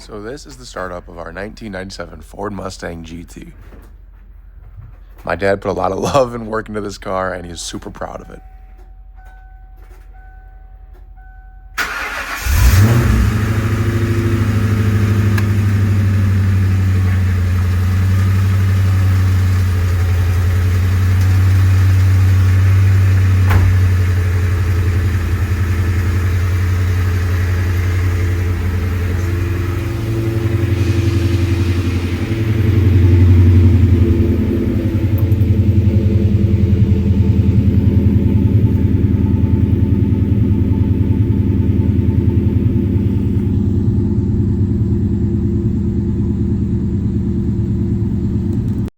So this is the startup of our 1997 Ford Mustang GT. My dad put a lot of love and work into this car, and he's super proud of it.